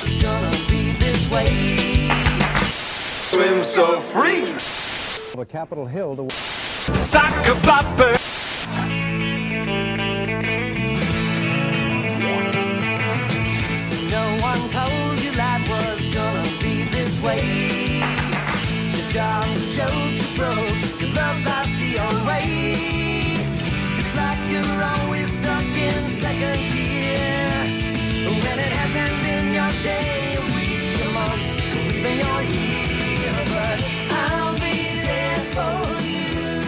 gonna be this way. Swim so free. The Capitol Hill to Soccer bopper. No one told you life was gonna be this way. Your job's a joke, you broke, your love life's the old way. It's like you're always stuck in second gear. When it hasn't been your day, a week, a month, or even your year. But I'll be there for you.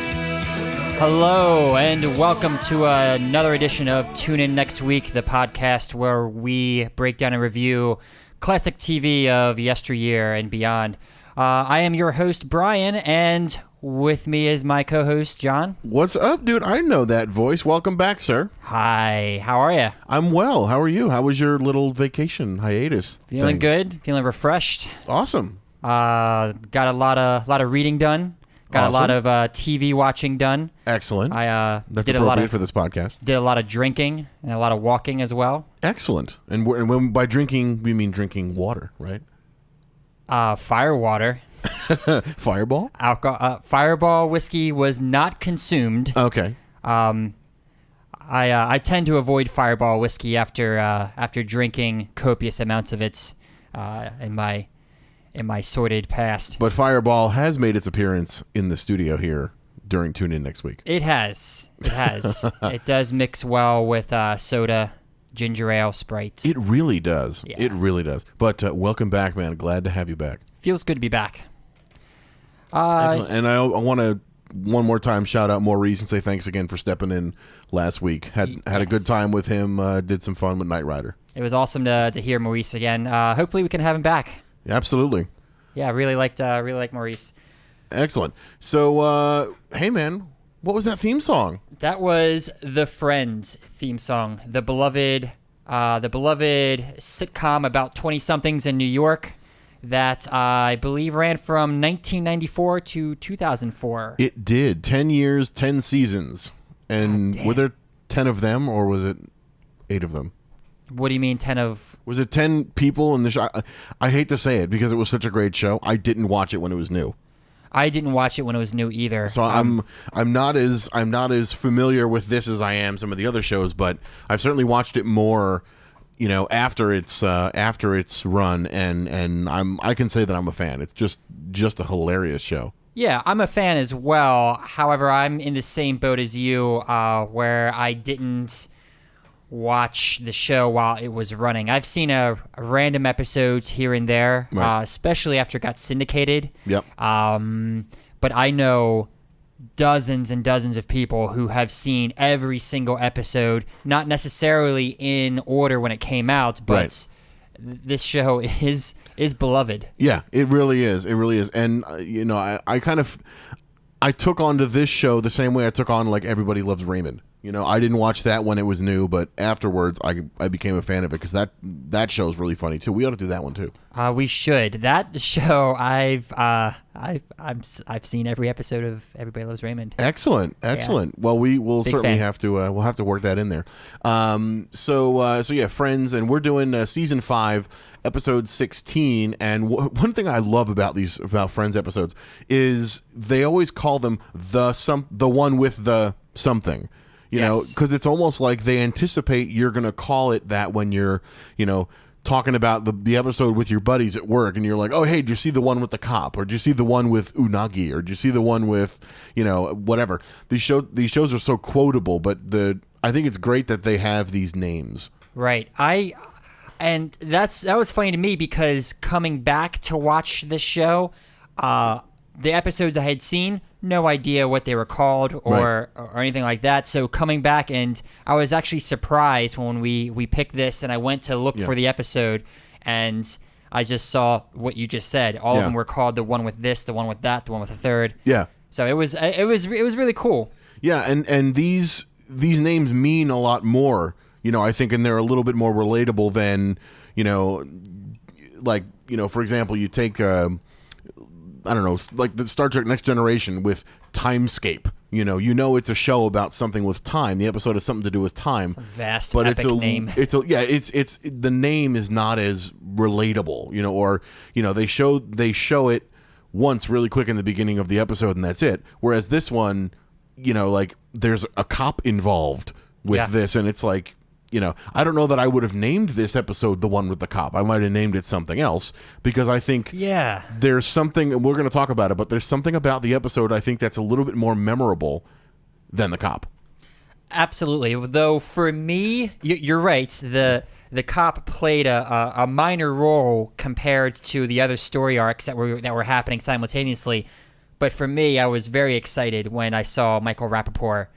Hello, and welcome to another edition of Tune In Next Week, the podcast where we break down and review classic TV of yesteryear and beyond. I am your host, Brian, and with me is my co-host, John. What's up, dude? I know that voice. Welcome back, sir. Hi, how are you? I'm well. How are you? How was your little vacation hiatus Feeling thing? good? Feeling refreshed? Awesome. Got a lot of reading done. Got Awesome. a lot of TV watching done. Excellent. I That's did a appropriate lot of for this podcast. did a lot of drinking and a lot of walking as well. Excellent. And when by drinking, we mean drinking water, right? Fire water. Fireball? Fireball whiskey was not consumed. Okay. I tend to avoid Fireball whiskey after drinking copious amounts of it in my sordid past. But Fireball has made its appearance in the studio here during Tune In Next Week. It has. It does mix well with soda, ginger ale, Sprite. It really does. Yeah. It really does. But welcome back, man. Glad to have you back. Feels good to be back. Excellent. And I want to one more time shout out Maurice and say thanks again for stepping in last week. Had a good time with him. Did some fun with Knight Rider. It was awesome to hear Maurice again. Hopefully we can have him back. Absolutely. Yeah, I really liked Maurice. Excellent. So, hey man, what was that theme song? That was the Friends theme song, the beloved sitcom about 20-somethings in New York that I believe ran from 1994 to 2004. It did. 10 years, 10 seasons. And were there 10 of them, or was it 8 of them? What do you mean 10 of? Was it 10 people in the show? I hate to say it because it was such a great show. I didn't watch it when it was new. I didn't watch it when it was new either. So I'm not as familiar with this as I am some of the other shows, but I've certainly watched it more, after its run, and I can say that I'm a fan. It's just a hilarious show. Yeah, I'm a fan as well. However, I'm in the same boat as you, where I didn't watch the show while it was running. I've seen random episodes here and there, right. Especially after it got syndicated. Yep. But I know dozens and dozens of people who have seen every single episode, not necessarily in order when it came out, but right. This show is beloved. Yeah, it really is. It really is. And I took on to this show the same way I took on like Everybody Loves Raymond. I didn't watch that when it was new, but afterwards I became a fan of it because that show is really funny too. We ought to do that one too. We should. That show I've seen every episode of Everybody Loves Raymond. Excellent. Yeah. Well, we will Big certainly fan. have to we'll have to work that in there. So yeah, Friends, and we're doing season 5, episode 16. And one thing I love about Friends episodes is they always call them the one with the something. Because it's almost like they anticipate you're going to call it that when you're, talking about the episode with your buddies at work, and you're like, oh, hey, did you see the one with the cop? Or did you see the one with Unagi? Or did you see the one with, whatever? These shows are so quotable, but I think it's great that they have these names. Right. And that was funny to me because coming back to watch this show, the episodes I had seen, no idea what they were called or anything like that. So coming back, and I was actually surprised when we picked this, and I went to look for the episode, and I just saw what you just said. All of them were called the one with this, the one with that, the one with the third. Yeah. So it was really cool. Yeah, and these names mean a lot more, I think, and they're a little bit more relatable than, for example, you take I don't know, like the Star Trek Next Generation with Timescape. It's a show about something with time. The episode has something to do with time. It's a vast, but epic name. It's the name is not as relatable, or they show it once really quick in the beginning of the episode and that's it. Whereas this one, like there's a cop involved with this, and it's like, I don't know that I would have named this episode the one with the cop. I might have named it something else because I think there's something, and we're going to talk about it, but there's something about the episode I think that's a little bit more memorable than the cop. Absolutely. Though for me, you're right. The cop played a minor role compared to the other story arcs that were happening simultaneously. But for me, I was very excited when I saw Michael Rapaport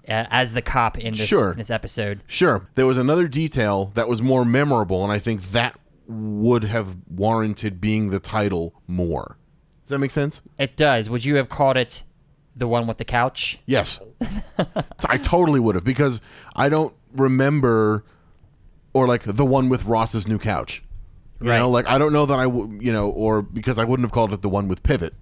as the cop in this episode. Sure. There was another detail that was more memorable, and I think that would have warranted being the title more. Does that make sense? It does. Would you have called it the one with the couch? Yes. I totally would have, because I don't remember, or like the one with Ross's new couch. You know, like I don't know that I would, or because I wouldn't have called it the one with Pivot.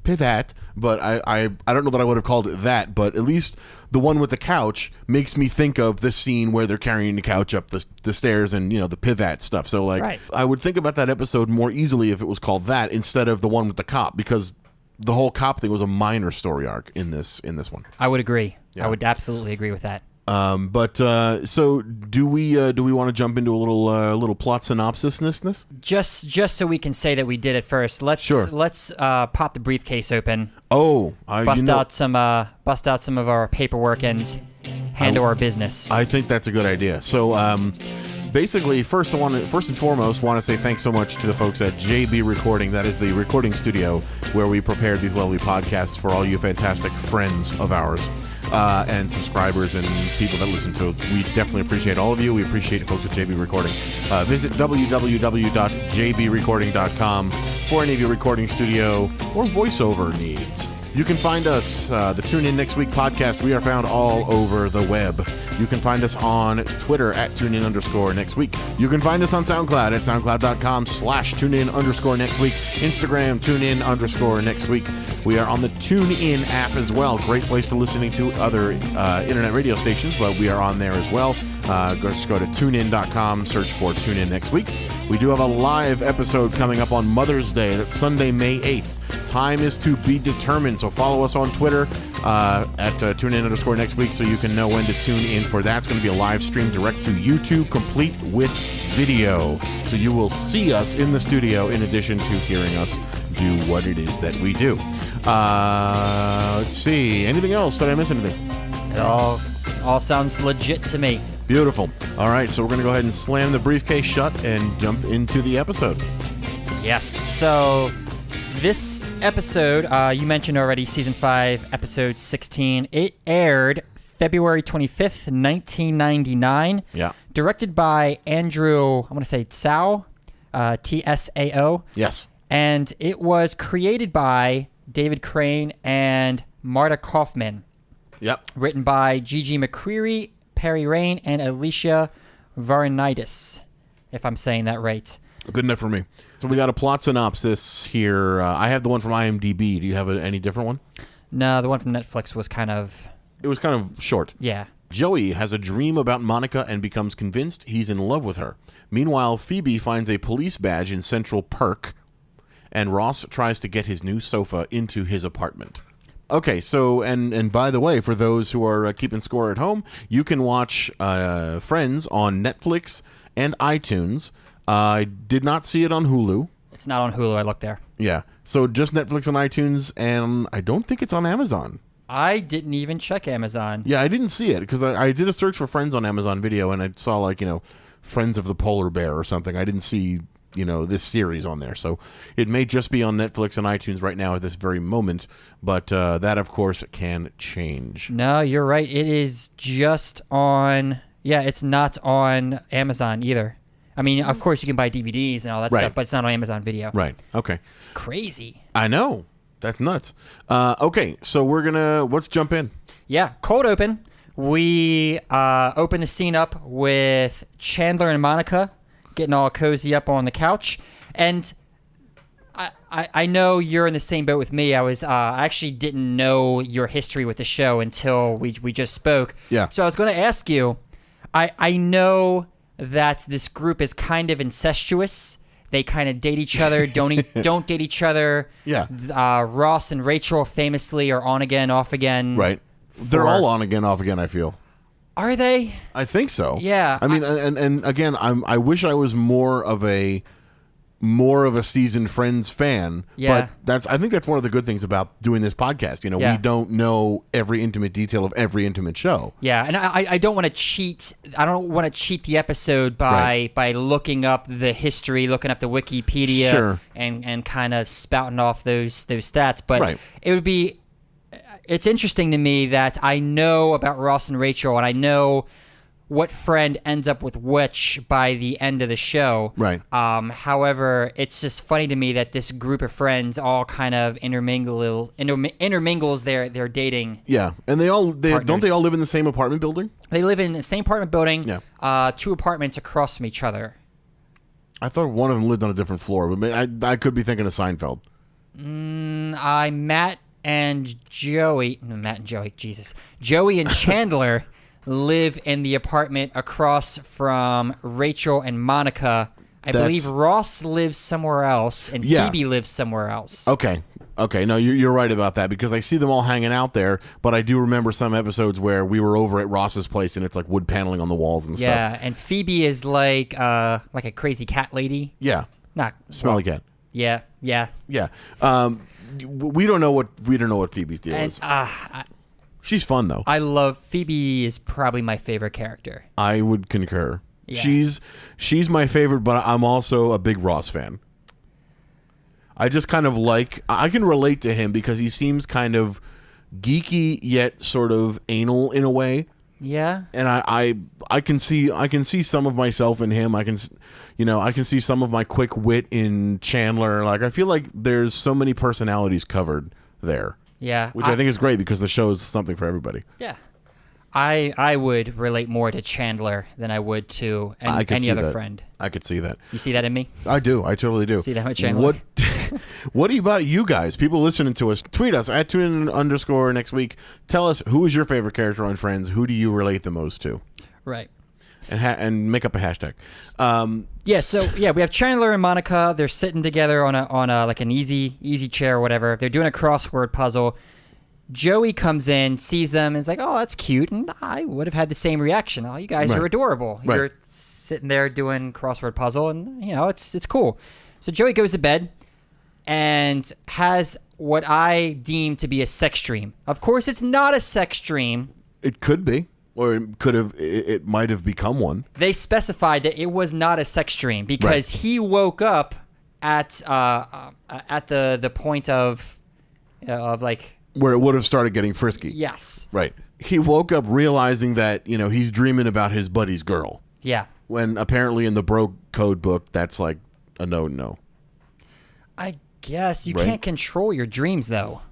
Pivot, but I don't know that I would have called it that, but at least the one with the couch makes me think of the scene where they're carrying the couch up the stairs and, the pivot stuff. So, like, I would think about that episode more easily if it was called that instead of the one with the cop, because the whole cop thing was a minor story arc in this one. I would agree. Yeah. I would absolutely agree with that. So do we want to jump into a little plot synopsis? Just so we can say that we did it first. Let's pop the briefcase open. Bust out some of our paperwork and handle our business. I think that's a good idea. So basically, first and foremost, want to say thanks so much to the folks at JB Recording. That is the recording studio where we prepared these lovely podcasts for all you fantastic friends of ours. And subscribers and people that listen to it. We definitely appreciate all of you. We appreciate folks at JB Recording. Visit www.jbrecording.com for any of your recording studio or voiceover needs. You can find us, the Tune In Next Week podcast. We are found all over the web. You can find us on Twitter at TuneIn_Next Week. You can find us on SoundCloud at SoundCloud.com/TuneIn_Next Week. Instagram, TuneIn_Next Week. We are on the TuneIn app as well. Great place for listening to other internet radio stations, but we are on there as well. Just go to TuneIn.com, search for Tune In Next Week. We do have a live episode coming up on Mother's Day. That's Sunday, May 8th. Time is to be determined, so follow us on Twitter at TuneIn_Next Week so you can know when to tune in for that. It's going to be a live stream direct to YouTube, complete with video. So you will see us in the studio in addition to hearing us do what it is that we do. Let's see. Anything else? Did I miss anything? It all sounds legit to me. Beautiful. All right, so we're going to go ahead and slam the briefcase shut and jump into the episode. Yes. So this episode, you mentioned already, Season 5, Episode 16. It aired February 25th, 1999. Yeah. Directed by Andrew, I want to say Tsao, Tsao. Yes. And it was created by David Crane and Marta Kaufman. Yep. Written by Gigi McCreary, Perry Rain, and Alicia Varanidis, if I'm saying that right. Good enough for me. So we got a plot synopsis here. I have the one from IMDb. Do you have any different one? No, the one from Netflix was kind of... It was kind of short. Yeah. Joey has a dream about Monica and becomes convinced he's in love with her. Meanwhile, Phoebe finds a police badge in Central Perk, and Ross tries to get his new sofa into his apartment. Okay, so, and by the way, for those who are keeping score at home, you can watch Friends on Netflix and iTunes. I did not see it on Hulu. It's not on Hulu. I looked there. Yeah, so just Netflix and iTunes, and I don't think it's on Amazon. I didn't even check Amazon. Yeah, I didn't see it, because I did a search for Friends on Amazon Video, and I saw, like, Friends of the Polar Bear or something. I didn't see... this series on there. So it may just be on Netflix and iTunes right now at this very moment, but that, of course, can change. No, you're right. It is just on... Yeah, it's not on Amazon either. I mean, of course, you can buy DVDs and all that stuff, but it's not on Amazon Video. Right. Okay. Crazy. I know. That's nuts. Okay, so let's jump in. Yeah, cold open. We open the scene up with Chandler and Monica getting all cozy up on the couch. And I know you're in the same boat with me. I actually didn't know your history with the show until we just spoke. Yeah. So I was going to ask you, I know that this group is kind of incestuous. They kind of date each other, don't date each other. Yeah. Ross and Rachel famously are on again, off again. Right. They're all on again, off again, I feel. Are they? I think so. Yeah. I mean, and again, I wish I was more of a seasoned Friends fan. Yeah. But I think that's one of the good things about doing this podcast. You know, Yeah. we don't know every intimate detail of every intimate show. Yeah, and I don't want to cheat. I don't want to cheat the episode by looking up the history, looking up the Wikipedia, Sure. and kind of spouting off those stats. But Right. it's interesting to me that I know about Ross and Rachel, and I know what friend ends up with which by the end of the show. Right. However, it's just funny to me that this group of friends all kind of intermingles their dating. Yeah, and don't they Partners. all live in the same apartment building? They live in the same apartment building, Yeah. 2 apartments across from each other. I thought one of them lived on a different floor, but I could be thinking of Seinfeld. Matt and Joey, Jesus. Joey and Chandler live in the apartment across from Rachel and Monica. I believe Ross lives somewhere else, and Yeah. Phoebe lives somewhere else. Okay. No, you're right about that because I see them all hanging out there, but I do remember some episodes where we were over at Ross's place and it's like wood paneling on the walls and stuff. Yeah, and Phoebe is like a crazy cat lady. Yeah. Not Smelly cat. Yeah. Yeah. We don't know what Phoebe's deal is. She's fun though. I love Phoebe is probably my favorite character. I would concur. Yeah. She's my favorite, but I'm also a big Ross fan. I just kind of I can relate to him because he seems kind of geeky yet sort of anal in a way. Yeah. And I can see some of myself in him. I can see some of my quick wit in Chandler. Like I feel like there's so many personalities covered there. Yeah. Which I think is great because the show is something for everybody. Yeah. I would relate more to Chandler than I would to any other friend. I could see that. You see that in me? I do. I totally do. See that with Chandler? What about you guys? People listening to us, tweet us at @TuneIn_ next week. Tell us who is your favorite character on Friends. Who do you relate the most to? Right. And make up a hashtag. We have Chandler and Monica. They're sitting together on a like an easy chair or whatever. They're doing a crossword puzzle. Joey comes in, sees them, and is like, "Oh, that's cute," and I would have had the same reaction. "Oh, you guys are adorable." Right. You're sitting there doing crossword puzzle, and it's cool. So Joey goes to bed and has what I deem to be a sex dream. Of course, it's not a sex dream. It could be, or it could have. It might have become one. They specified that it was not a sex dream because he woke up at the point of like. Where it would have started getting frisky. Yes. Right. He woke up realizing that, he's dreaming about his buddy's girl. Yeah. When apparently in the bro code book, that's like a no. I guess you can't control your dreams, though.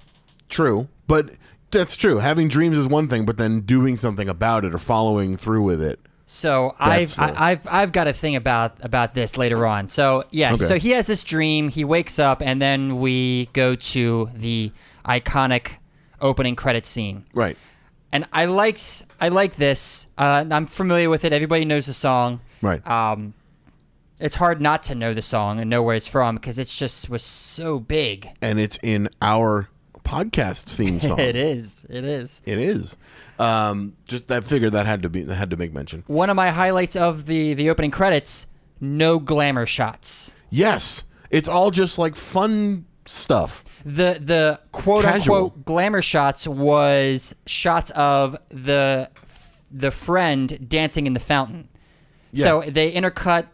True. But that's true. Having dreams is one thing, but then doing something about it or following through with it. So I've got a thing about this later on. So yeah, Okay. So he has this dream. He wakes up, and then we go to the iconic opening credit scene. Right. And I like this. I'm familiar with it. Everybody knows the song. Right. It's hard not to know the song and know where it's from because it just was so big. And it's in our podcast theme song. It is. It is. Just that figure that had to make mention. One of my highlights of the opening credits, no glamour shots. Yes. It's all just like fun stuff. The quote Casual. unquote glamour shots was shots of the friend dancing in the fountain. Yeah. So they intercut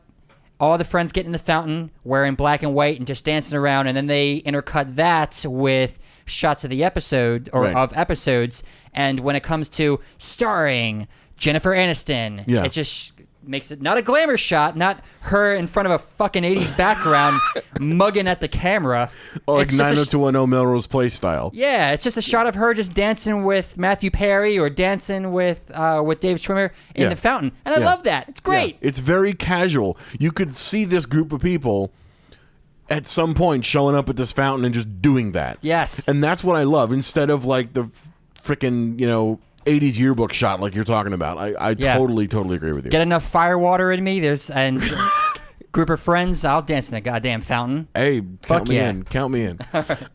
all the friends getting in the fountain wearing black and white and just dancing around, and then they intercut that with shots of the episode or of episodes. And when it comes to starring Jennifer Aniston, it just makes it not a glamour shot, not her in front of a fucking 80s background mugging at the camera. Oh, like It's just 90210 Melrose Place style. Yeah, it's just a shot of her just dancing with Matthew Perry or dancing with David Schwimmer in the fountain. And I love that. It's great. Yeah. It's very casual. You could see this group of people at some point showing up at this fountain and just doing that. Yes. And that's what I love. Instead of like the freaking, '80s yearbook shot like you're talking about. I Yeah. totally agree with you. Get enough fire water in me. And group of friends, I'll dance in a goddamn fountain. Hey, Fuck yeah. Count me in.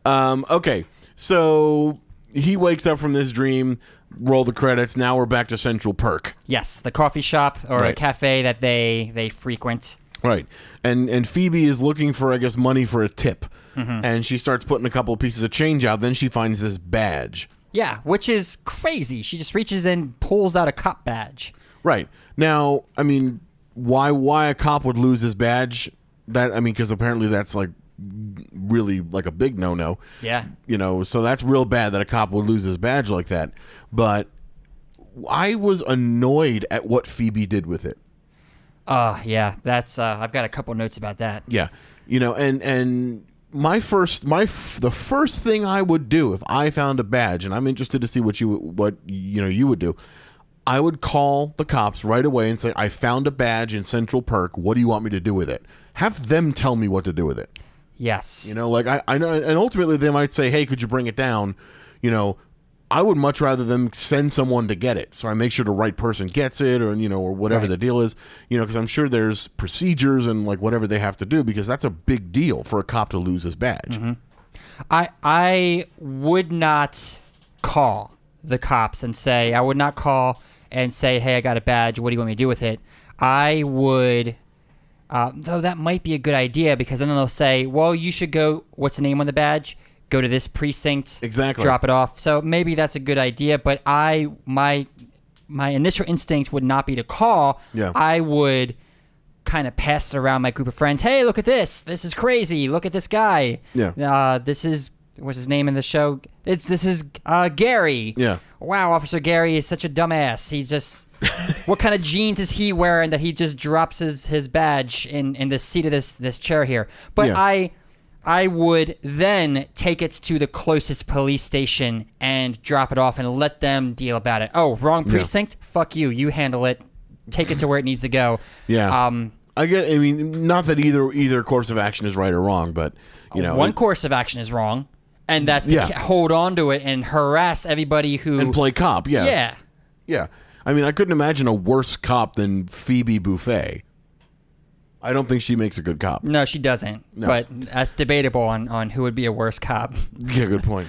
Okay, so he wakes up from this dream. Roll the credits. Now we're back to Central Perk. Yes, the coffee shop or a Right. cafe that they frequent. Right. And Phoebe is looking for, I guess, money for a tip. And she starts putting a couple of pieces of change out. Then she finds this badge. Yeah, which is crazy. She just reaches in, pulls out a cop badge. Right. Now, I mean, why a cop would lose his badge? Because apparently that's like really like a big no-no. Yeah. So that's real bad that a cop would lose his badge like that. But I was annoyed at what Phoebe did with it. Yeah, that's I've got a couple notes about that. Yeah. And the first thing I would do if I found a badge, and I'm interested to see what you would do, I would call the cops right away and say, I found a badge in Central Perk. What do you want me to do with it? Have them tell me what to do with it. Yes. I know, and ultimately they might say, hey, could you bring it down? I would much rather them send someone to get it, so I make sure the right person gets it, or whatever Right. the deal is, because I'm sure there's procedures and like whatever they have to do, because that's a big deal for a cop to lose his badge. I would not call the cops and say, hey, I got a badge. What do you want me to do with it? I would, though that might be a good idea, because then they'll say, well, you should go, what's the name on the badge? Go to this precinct. Exactly. Drop it off. So maybe that's a good idea, but my initial instinct would not be to call. Yeah. I would kind of pass it around my group of friends. Hey, look at this. This is crazy. Look at this guy. Yeah. This is, what's his name in the show? This is Gary. Yeah. Wow, Officer Gary is such a dumbass. He's just, what kind of jeans is he wearing that he just drops his badge in the seat of this chair here? But Yeah. I would then take it to the closest police station and drop it off and let them deal about it. Oh, wrong precinct? Fuck you. You handle it. Take it to where it needs to go. Yeah. Not that either course of action is right or wrong, but one course of action is wrong, and that's to hold on to it and harass everybody who and play cop. Yeah. Yeah. Yeah. I couldn't imagine a worse cop than Phoebe Buffet. I don't think she makes a good cop. No, she doesn't. No. But that's debatable on who would be a worse cop. Yeah, good point.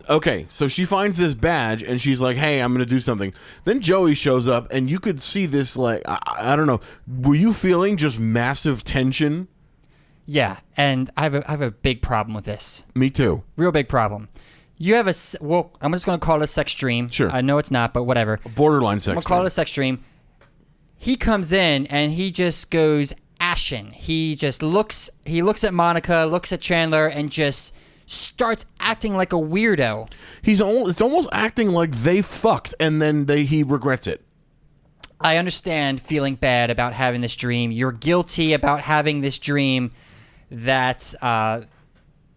Okay, so she finds this badge and she's like, hey, I'm going to do something. Then Joey shows up and you could see this, like, I don't know. Were you feeling just massive tension? Yeah, and I have a big problem with this. Me too. Real big problem. You have I'm just going to call it a sex dream. Sure. I know it's not, but whatever. Borderline sex. I'm going to call it a sex dream. He comes in and he just goes ashen. He looks at Monica, looks at Chandler, and just starts acting like a weirdo. It's almost acting like they fucked and then he regrets it. I understand feeling bad about having this dream. You're guilty about having this dream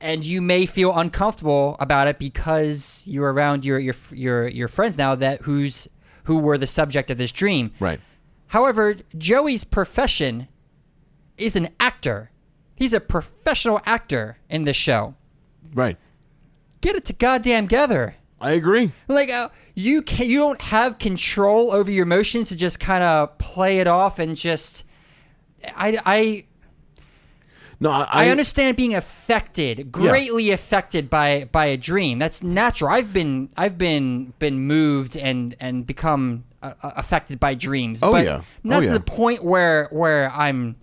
and you may feel uncomfortable about it because you're around your friends now who were the subject of this dream. Right. However, Joey's profession is an actor. He's a professional actor in this show. Right. Get it to goddamn together. I agree. Like you don't have control over your emotions to just kind of play it off and just. I understand being affected, greatly affected by a dream. That's natural. I've been moved and become affected by dreams. Oh, but yeah. not Oh, to yeah. the point where I'm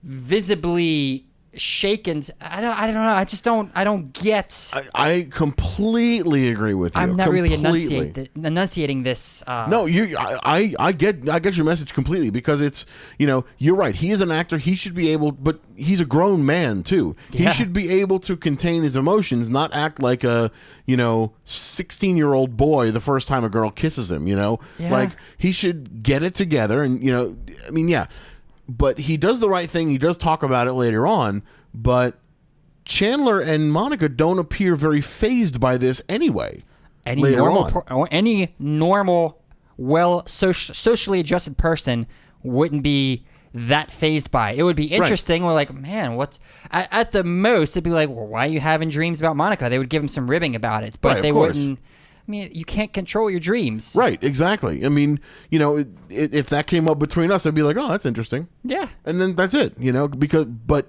visibly shaken. I don't know. I don't get. I completely agree with you. I'm not really Completely. enunciating this. No, I get your message completely, because it's, you're right. He is an actor. He should be able, but he's a grown man too. Yeah. He should be able to contain his emotions, not act like a 16-year-old boy the first time a girl kisses him. Yeah. Like, he should get it together. And yeah. But he does the right thing. He does talk about it later on. But Chandler and Monica don't appear very fazed by this anyway. Any later normal, on. any normal, socially adjusted person wouldn't be that fazed by it. It would be interesting. We're like, man, what's at the most? It'd be like, well, why are you having dreams about Monica? They would give him some ribbing about it, but Right, they of course. wouldn't. mean, you can't control your dreams. Right, exactly. I mean, you know, if that came up between us, I'd be like, oh, that's interesting. Yeah. And then that's it, you know, but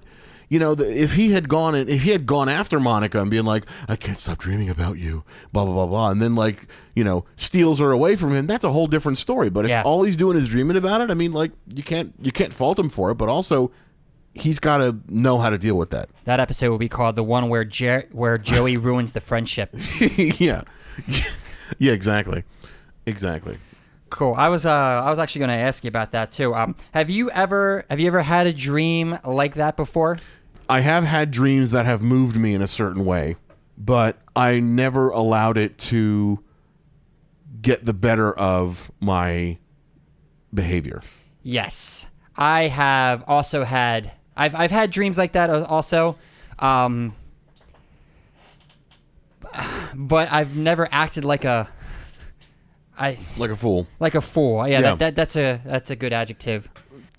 you know, if he had gone after Monica and being like, I can't stop dreaming about you, blah blah blah blah, and then like, you know, steals her away from him, that's a whole different story. But if all he's doing is dreaming about it, I mean, like, you can't fault him for it, but also he's got to know how to deal with that. That episode will be called the one where Joey ruins the friendship. Yeah. Yeah, exactly. Cool. I was actually going to ask you about that too. Have you ever had a dream like that before? I have had dreams that have moved me in a certain way, but I never allowed it to get the better of my behavior. Yes. I have also had I've had dreams like that also. But I've never acted like a fool. Like a fool. Yeah. That's a good adjective.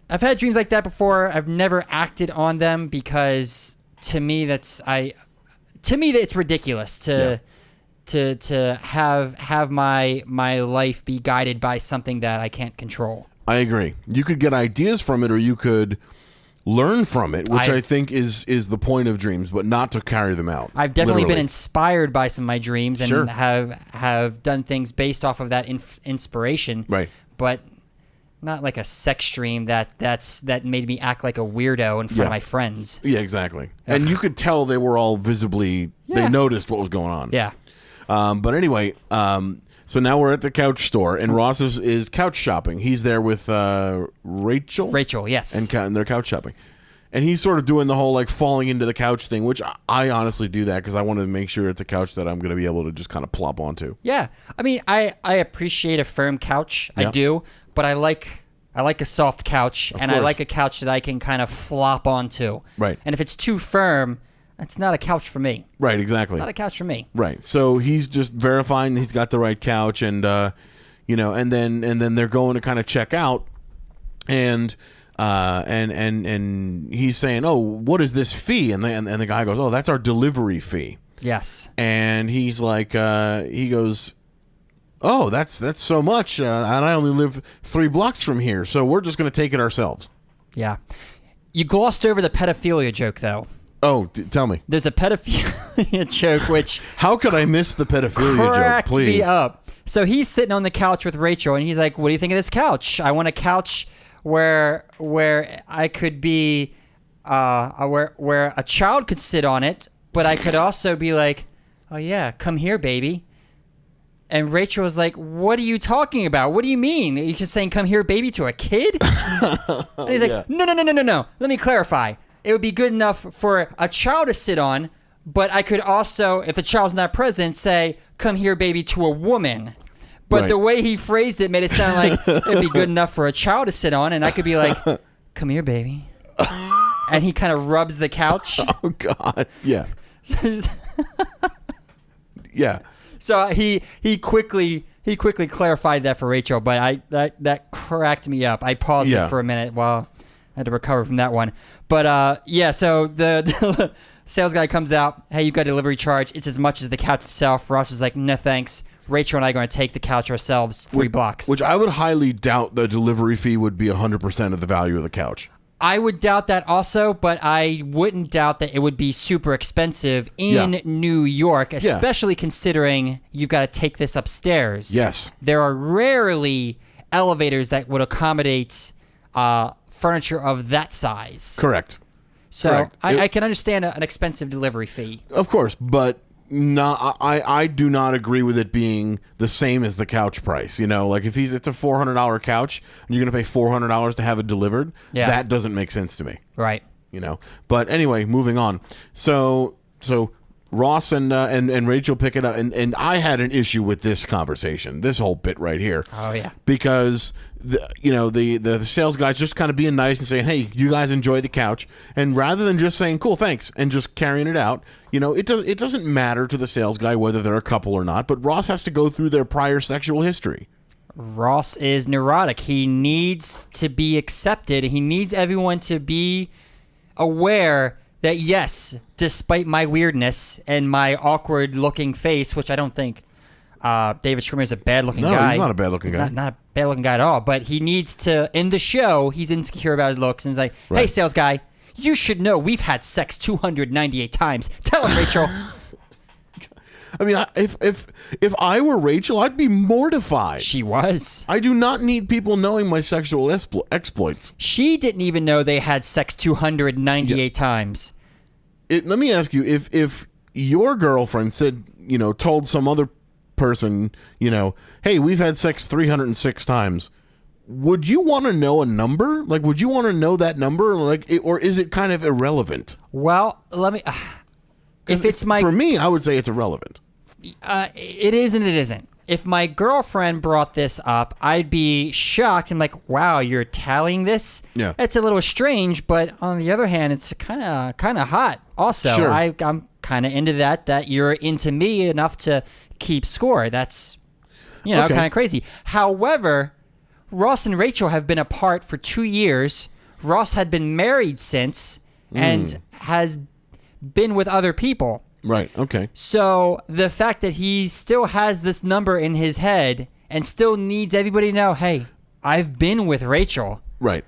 I've had dreams like that before. I've never acted on them because to me it's ridiculous to have my life be guided by something that I can't control. I agree. You could get ideas from it, or you could learn from it, which I think is the point of dreams, but not to carry them out. I've definitely been inspired by some of my dreams and have done things based off of that inspiration. Right. But not like a sex dream that made me act like a weirdo in front of my friends. Yeah, exactly. And you could tell they were all visibly, they noticed what was going on. Yeah. But anyway, so now we're at the couch store, and Ross is couch shopping. He's there with Rachel. Rachel, yes. And they're couch shopping. And he's sort of doing the whole like falling into the couch thing, which I honestly do that because I want to make sure it's a couch that I'm going to be able to just kind of plop onto. Yeah. I mean, I appreciate a firm couch. Yeah. I do. But I like a soft couch, Of and course. I like a couch that I can kind of flop onto. Right. And if it's too firm, it's not a couch for me. Right, exactly. It's not a couch for me. Right. So he's just verifying he's got the right couch, and you know, and then they're going to kind of check out, and he's saying, "Oh, what is this fee?" And the guy goes, "Oh, that's our delivery fee." Yes. And he's like, he goes, "Oh, that's so much, and I only live 3 blocks from here, so we're just going to take it ourselves." Yeah. You glossed over the pedophilia joke, though. Oh, tell me. There's a pedophilia joke, which How could I miss the pedophilia joke, cracked please? me up. So he's sitting on the couch with Rachel, and he's like, "What do you think of this couch? I want a couch where I could be, where a child could sit on it, but I could also be like, oh yeah, come here, baby." And Rachel was like, "What are you talking about? What do you mean? Are you just saying come here, baby, to a kid?" And he's like, No. Let me clarify. It would be good enough for a child to sit on, but I could also, if the child's not present, say, come here, baby, to a woman. But Right. the way he phrased it made it sound like it'd be good enough for a child to sit on, and I could be like, come here, baby. And he kind of rubs the couch. Oh, God. Yeah. Yeah. So he quickly clarified that for Rachel, but that cracked me up. I paused Yeah. it for a minute while I had to recover from that one. But yeah, so the sales guy comes out. Hey, you've got a delivery charge. It's as much as the couch itself. Ross is like, no thanks. Rachel and I are going to take the couch ourselves 3 blocks. Which I would highly doubt the delivery fee would be 100% of the value of the couch. I would doubt that also, but I wouldn't doubt that it would be super expensive in New York, especially considering you've got to take this upstairs. Yes. There are rarely elevators that would accommodate furniture of that size. Correct. So Correct. I can understand an expensive delivery fee. Of course, but I do not agree with it being the same as the couch price. You know, like if it's a $400 couch and you're going to pay $400 to have it delivered, that doesn't make sense to me. Right. You know. But anyway, moving on. So Ross and Rachel pick it up, and I had an issue with this conversation, this whole bit right here. Oh yeah. Because the sales guy's just kind of being nice and saying, "Hey, you guys enjoy the couch," and rather than just saying "cool, thanks" and just carrying it out, you know, it doesn't matter to the sales guy whether they're a couple or not. But Ross has to go through their prior sexual history. Ross is neurotic. He needs to be accepted. He needs everyone to be aware that yes, despite my weirdness and my awkward looking face, which I don't think David Schwimmer's a bad-looking No, guy. he's not a bad-looking guy. Not a bad-looking guy at all. But he needs to. In the show, he's insecure about his looks, and he's like, "Hey, Right. sales guy, you should know we've had sex 298 times. Tell him, Rachel." I mean, if I were Rachel, I'd be mortified. She was. I do not need people knowing my sexual exploits. She didn't even know they had sex 298 times. Let me ask you, if your girlfriend said, told some other person, hey, we've had sex 306 times, would you want to know a number? Like, would you want to know that number? Or is it kind of irrelevant? Well, let me. If it's my For me, I would say it's irrelevant. it is and it isn't. If my girlfriend brought this up, I'd be shocked. I'm like, wow, you're tallying this? Yeah. It's a little strange, but on the other hand, it's kind of hot. Also, Sure. I'm kind of into that you're into me enough to keep score. That's, Okay. kind of crazy. However, Ross and Rachel have been apart for 2 years. Ross had been married since and has been with other people. Right, okay. So the fact that he still has this number in his head and still needs everybody to know, hey, I've been with Rachel. Right.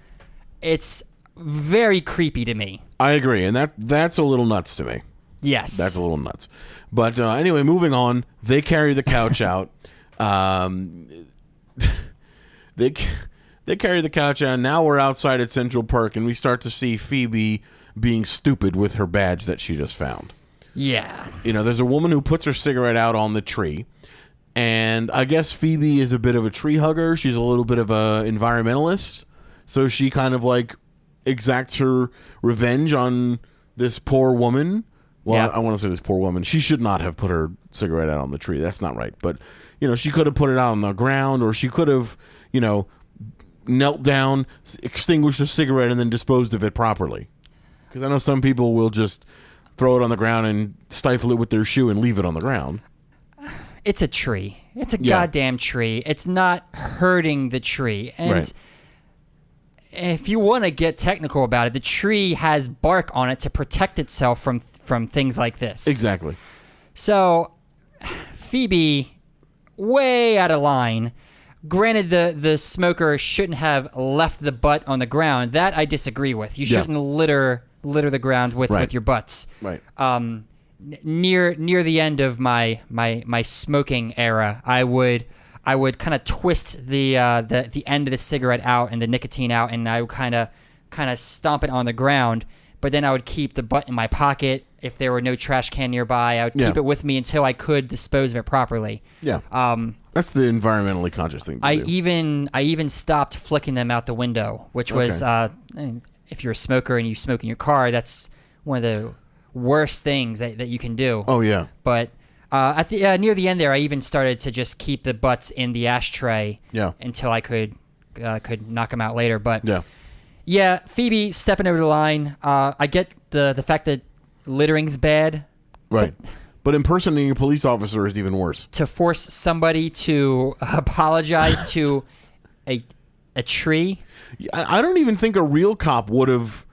It's very creepy to me. I agree, and that's a little nuts to me. Yes. That's a little nuts. But anyway, moving on, they carry the couch out. They carry the couch out, and now we're outside at Central Park, and we start to see Phoebe being stupid with her badge that she just found. Yeah. There's a woman who puts her cigarette out on the tree, and I guess Phoebe is a bit of a tree hugger. She's a little bit of a environmentalist, so she kind of exacts her revenge on this poor woman. Well, Yeah. I want to say this poor woman. She should not have put her cigarette out on the tree. That's not right. But, she could have put it out on the ground, or she could have, knelt down, extinguished the cigarette, and then disposed of it properly. Because I know some people will just throw it on the ground and stifle it with their shoe and leave it on the ground. It's a tree. It's a Yeah. goddamn tree. It's not hurting the tree. And Right. if you want to get technical about it, the tree has bark on it to protect itself from things like this. Exactly. So, Phoebe, way out of line. Granted, the smoker shouldn't have left the butt on the ground. That I disagree with. You Yeah. shouldn't litter the ground with Right. your butts. Right. Near the end of my smoking era, I would kind of twist the end of the cigarette out and the nicotine out, and I would kind of stomp it on the ground. But then I would keep the butt in my pocket. If there were no trash can nearby, I would Yeah. keep it with me until I could dispose of it properly. Yeah. That's the environmentally conscious thing to I do. even stopped flicking them out the window, which was if you're a smoker and you smoke in your car, that's one of the worst things that you can do. Oh, yeah. But at the near the end there, I even started to just keep the butts in the ashtray. Yeah. Until I could knock them out later. But Yeah. yeah, Phoebe stepping over the line. I get the fact that littering's bad. Right. But impersonating a police officer is even worse. To force somebody to apologize to a tree. I don't even think a real cop would have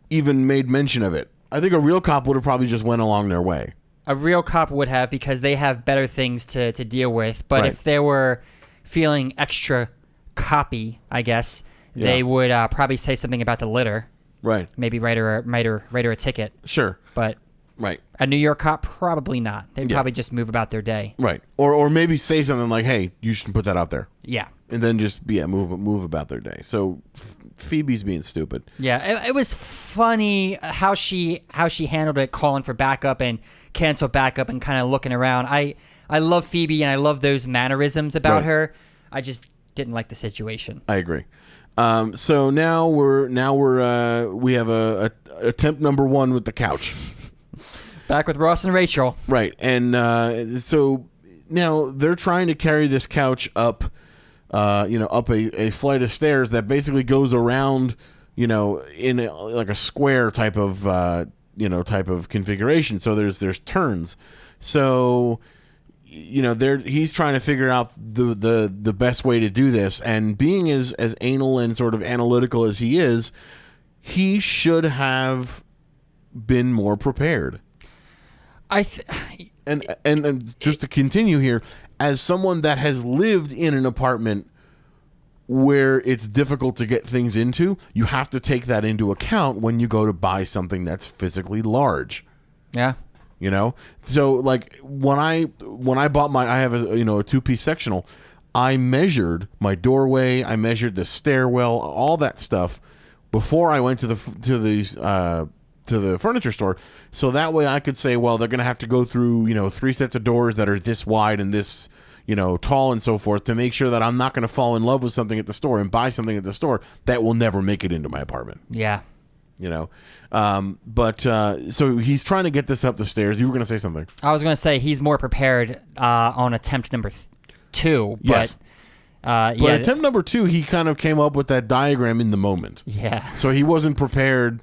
even made mention of it. I think a real cop would have probably just went along their way. A real cop would have, because they have better things to deal with. But Right. if they were feeling extra coppy, I guess, they Yeah. would probably say something about the litter. Right. Maybe write her a ticket. Sure. But Right. a New York cop, probably not. They'd probably just move about their day. Right. Or maybe say something like, "Hey, you should put that out there," Yeah. and then just move about their day. So Phoebe's being stupid. Yeah, it was funny how she handled it, calling for backup and cancel backup and kind of looking around. I love Phoebe and I love those mannerisms about Right. her. I just didn't like the situation. I agree. So now we have a attempt number 1 with the couch. Back with Ross and Rachel. Right. And so now they're trying to carry this couch up, up a flight of stairs that basically goes around, in like a square type of configuration. So there's turns. So, he's trying to figure out the best way to do this. And being as anal and sort of analytical as he should have been more prepared. And just to continue here, as someone that has lived in an apartment where it's difficult to get things into, you have to take that into account when you go to buy something that's physically large. Yeah. You know, so like when I bought I have a 2-piece sectional. I measured my doorway, I measured the stairwell, all that stuff before I went to the furniture store, so that way I could say, well, they're going to have to go through 3 sets of doors that are this wide and this tall and so forth to make sure that I'm not going to fall in love with something at the store and buy something at the store that will never make it into my apartment. Yeah. So he's trying to get this up the stairs. You were going to say something. I was going to say he's more prepared on attempt number 2. Yes. But attempt number 2, he kind of came up with that diagram in the moment. Yeah. So he wasn't prepared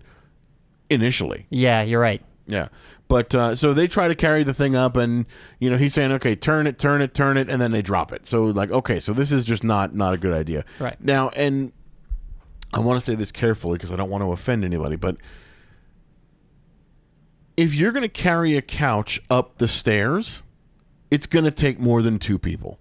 initially. Yeah, you're right. Yeah. But so they try to carry the thing up, and he's saying, okay, turn it, and then they drop it. So like, okay, so this is just not a good idea. Right. Now, and I want to say this carefully because I don't want to offend anybody, but if you're going to carry a couch up the stairs, it's going to take more than 2 people.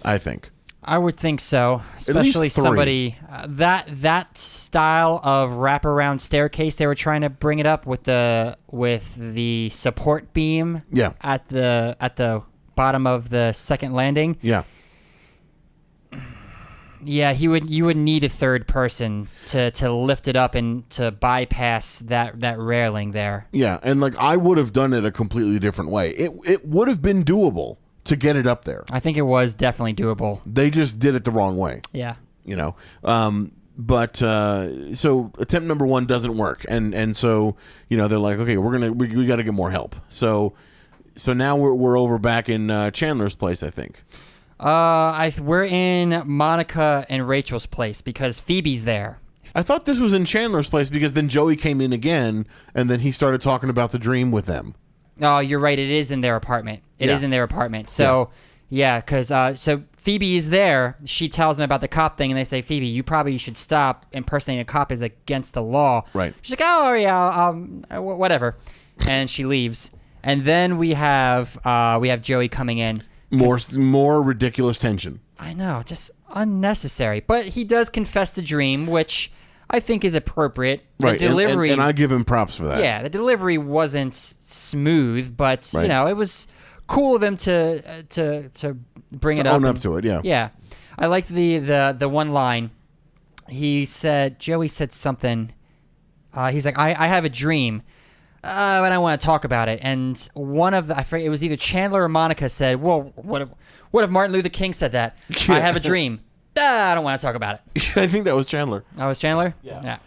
I think. I would think so, especially 3. somebody that style of wraparound staircase. They were trying to bring it up with the support beam. Yeah. At the bottom of the second landing. Yeah. Yeah, you would need a third person to lift it up and to bypass that railing there. Yeah, and like I would have done it a completely different way. It would have been doable to get it up there. I think it was definitely doable. They just did it the wrong way. Yeah. So attempt number 1 doesn't work, and so they're like, okay, we got to get more help. So now we're over back in Chandler's place, I think. We're in Monica and Rachel's place because Phoebe's there. I thought this was in Chandler's place because then Joey came in again, and then he started talking about the dream with them. Oh, you're right. It is in their apartment. It is in their apartment. So, because so Phoebe is there. She tells them about the cop thing, and they say, Phoebe, you probably should stop. Impersonating a cop is against the law. Right. She's like, oh, yeah, whatever. And she leaves. And then we have Joey coming in. More ridiculous tension. I know, just unnecessary. But he does confess the dream, which I think is appropriate. The Right, delivery, and I give him props for that. yeah, the delivery wasn't smooth, but Right. it was cool of him to bring it up. Own up to it, yeah. Yeah, I liked the one line. Joey said something. He's like, I have a dream. But I don't want to talk about it. And one of I forget, it was either Chandler or Monica said, well, what if Martin Luther King said that? I have a dream. I don't want to talk about it. I think that was Chandler. Oh, was Chandler? Yeah.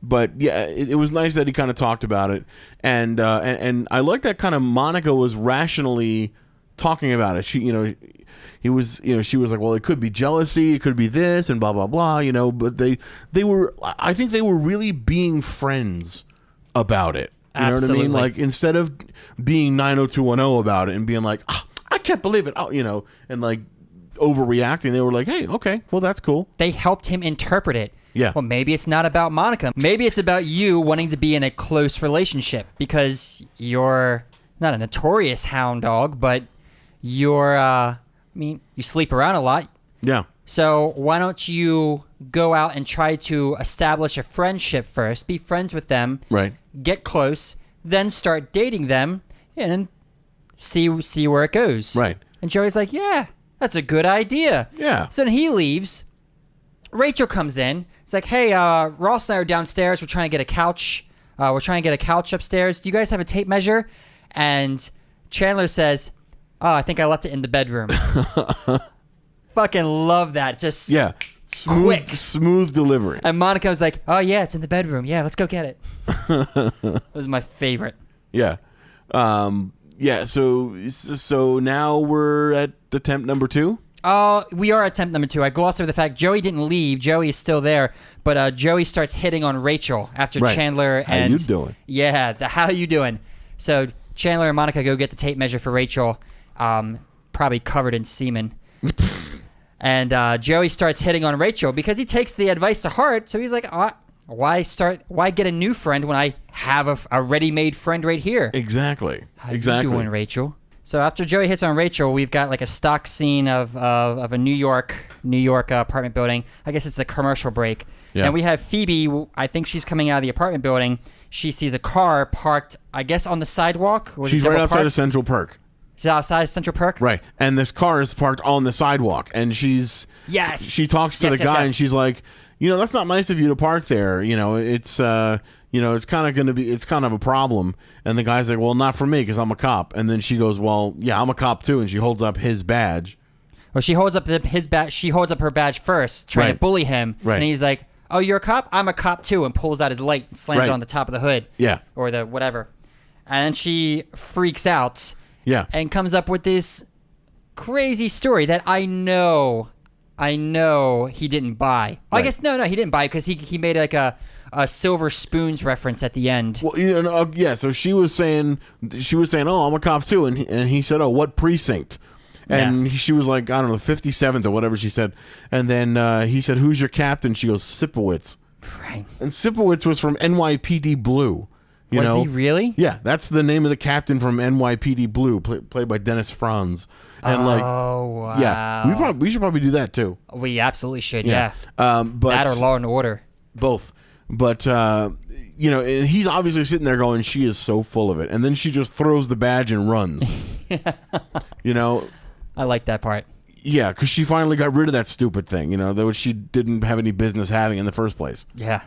But yeah, it was nice that he kind of talked about it, and I like that kind of Monica was rationally talking about it. She was like, well, it could be jealousy, it could be this, and blah blah blah, But I think they were really being friends about it. You know what I Absolutely. mean? Like instead of being 90210 about it and being like, I can't believe it, and like overreacting, they were like, hey, okay, well that's cool. They helped him interpret it. Yeah. Well, maybe it's not about Monica. Maybe it's about you wanting to be in a close relationship because you're not a notorious hound dog, but you're, you sleep around a lot. Yeah. So why don't you go out and try to establish a friendship first, be friends with them, Right. get close, then start dating them, and see where it goes. Right. And Joey's like, yeah, that's a good idea. Yeah. So then he leaves. Rachel comes in. It's like, hey, Ross and I are downstairs. We're trying to get a couch. We're trying to get a couch upstairs. Do you guys have a tape measure? And Chandler says, oh, I think I left it in the bedroom. Fucking love that. Just quick. Smooth delivery. And Monica was like, oh, yeah, it's in the bedroom. Yeah, let's go get it. That was my favorite. Yeah. So now we're at attempt number 2. We are at attempt number 2. I glossed over the fact Joey didn't leave. Joey is still there, but Joey starts hitting on Rachel after Right. Chandler and... How you doing? Yeah, how you doing? So Chandler and Monica go get the tape measure for Rachel, probably covered in semen. And Joey starts hitting on Rachel because he takes the advice to heart. So he's like, why get a new friend when I have a ready-made friend right here? Exactly. How you doing, Rachel? So after Joey hits on Rachel, we've got like a stock scene of a New York apartment building. I guess it's the commercial break. Yeah. And we have Phoebe. I think she's coming out of the apartment building. She sees a car parked, I guess, on the sidewalk. She's right outside of Central Perk. She's outside Central Perk? Right. And this car is parked on the sidewalk. And she talks to the guy and she's like, that's not nice of you to park there. It's it's kind of a problem. And the guy's like, well, not for me because I'm a cop. And then she goes, well, yeah, I'm a cop too. And she holds up his badge. Well, she holds up his badge. She holds up her badge first, trying to bully him. Right. And he's like, oh, you're a cop? I'm a cop too, and pulls out his light and slams it on the top of the hood. Yeah. Or the whatever. And then she freaks out. Yeah. And comes up with this crazy story that I know he didn't buy. Well, I guess no, he didn't buy it because he made like a silver spoons reference at the end. Well, yeah. So she was saying, oh, I'm a cop too, and he said, oh, what precinct? And she was like, I don't know, 57th or whatever she said. And then he said, who's your captain? She goes, Sipowicz. Right. And Sipowicz was from NYPD Blue. Was he really? Yeah, that's the name of the captain from NYPD Blue, played by Dennis Franz. And wow. Yeah, we should probably do that too. We absolutely should, yeah. But that or Law and Order. Both. But, and he's obviously sitting there going, she is so full of it. And then she just throws the badge and runs. I like that part. Yeah, because she finally got rid of that stupid thing, that she didn't have any business having in the first place. Yeah.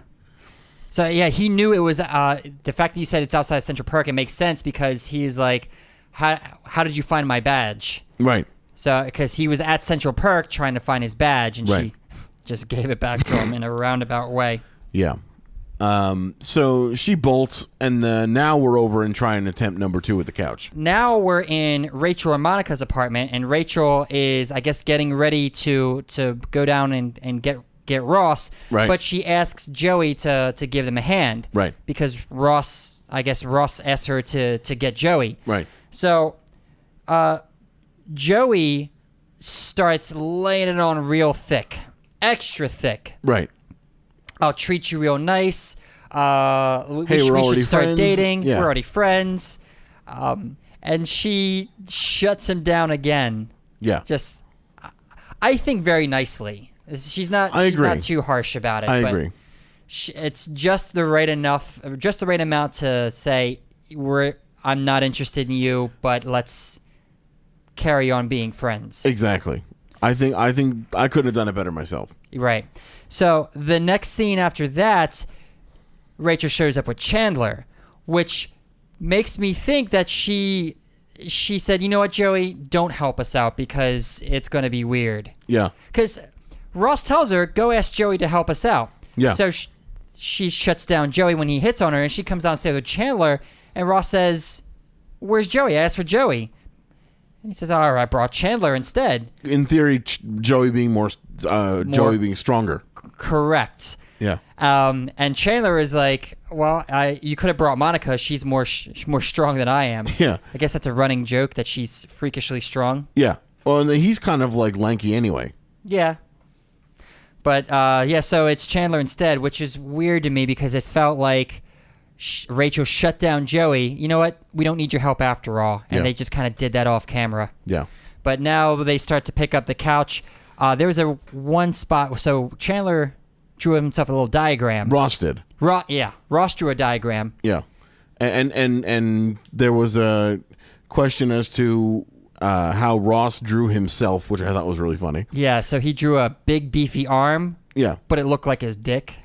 So, yeah, he knew it was, the fact that you said it's outside Central Perk, it makes sense because he's like, how did you find my badge? Right. So, because he was at Central Perk trying to find his badge, and she just gave it back to him in a roundabout way. Yeah. So she bolts, and now we're over and trying attempt number 2 at the couch. Now we're in Rachel and Monica's apartment, and Rachel is, I guess, getting ready to go down and get Ross. Right. But she asks Joey to give them a hand. Right. Because Ross asked her to get Joey. Right. So, Joey starts laying it on real thick, extra thick. Right. I'll treat you real nice. We we're should already start friends. dating. Yeah. We're already friends. And she shuts him down again. Yeah. Just, I think very nicely. She's not too harsh about it. I but agree. It's just the right amount to say, I'm not interested in you, but let's carry on being friends. Exactly. I think I couldn't have done it better myself. Right. So the next scene after that, Rachel shows up with Chandler, which makes me think that she said, you know what, Joey, don't help us out because it's going to be weird. Yeah. Because Ross tells her, go ask Joey to help us out. Yeah. So she shuts down Joey when he hits on her, and she comes downstairs with Chandler, and Ross says, where's Joey? I asked for Joey. And he says, all right, I brought Chandler instead. In theory, Joey being Joey being stronger. Correct. Yeah. And Chandler is like, well, you could have brought Monica. She's more strong than I am. Yeah. I guess that's a running joke that she's freakishly strong. Yeah. Well, and he's kind of like lanky anyway. Yeah. But, so it's Chandler instead, which is weird to me because it felt like Rachel shut down Joey. You know what? We don't need your help after all. And they just kind of did that off camera. Yeah. But now they start to pick up the couch. There was one spot. So Chandler drew himself a little diagram. Ross did. Ross drew a diagram. Yeah. And there was a question as to how Ross drew himself, which I thought was really funny. Yeah, so he drew a big beefy arm. Yeah. But it looked like his dick.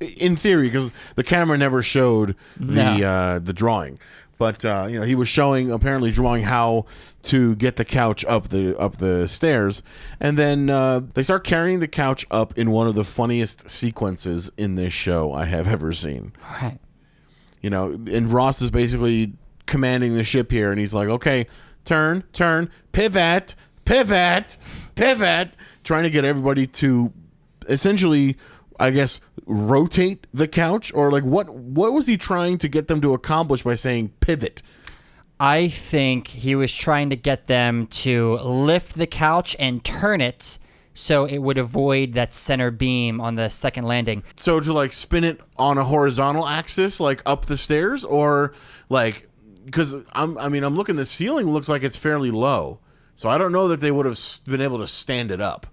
In theory, because the camera never showed the drawing. But he was apparently drawing how to get the couch up the stairs, and then they start carrying the couch up in one of the funniest sequences in this show I have ever seen. Right. And Ross is basically commanding the ship here, and he's like, "Okay, turn, pivot, trying to get everybody to essentially, I guess, rotate the couch, or like what was he trying to get them to accomplish by saying pivot? I think he was trying to get them to lift the couch and turn it so it would avoid that center beam on the second landing. So to like spin it on a horizontal axis, like up the stairs, or like because I'm looking. The ceiling looks like it's fairly low, so I don't know that they would have been able to stand it up.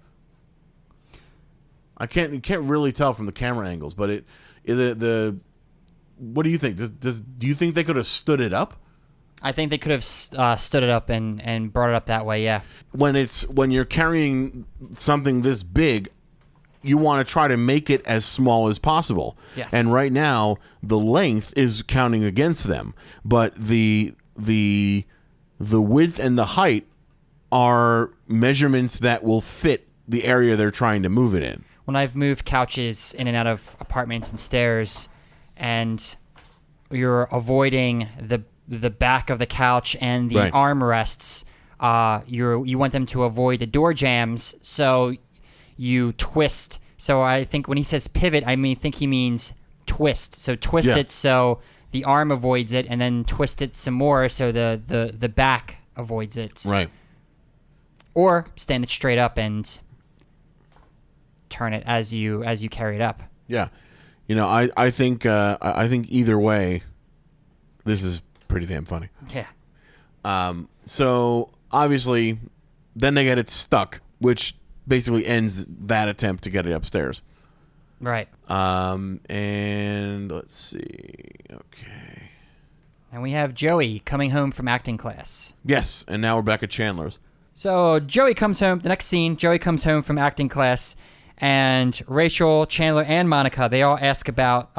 You can't really tell from the camera angles, but what do you think? Do you think they could have stood it up? I think they could have stood it up and brought it up that way. Yeah. When you're carrying something this big, you want to try to make it as small as possible. Yes. And right now, the length is counting against them, but the width and the height are measurements that will fit the area they're trying to move it in. When I've moved couches in and out of apartments and stairs, and you're avoiding the back of the couch and the Right. armrests, you want them to avoid the door jams, so you twist. So I think when he says pivot, think he means twist. So twist Yeah. it so the arm avoids it, and then twist it some more so the back avoids it. Right. Or stand it straight up and turn it as you carry it up. Yeah. I think either way, this is pretty damn funny. Yeah. So obviously, then they get it stuck, which basically ends that attempt to get it upstairs. Right. And let's see. Okay. And we have Joey coming home from acting class. Yes, and now we're back at Chandler's. So Joey comes home. The next scene, Joey comes home from acting class, and Rachel, Chandler, and Monica, they all ask about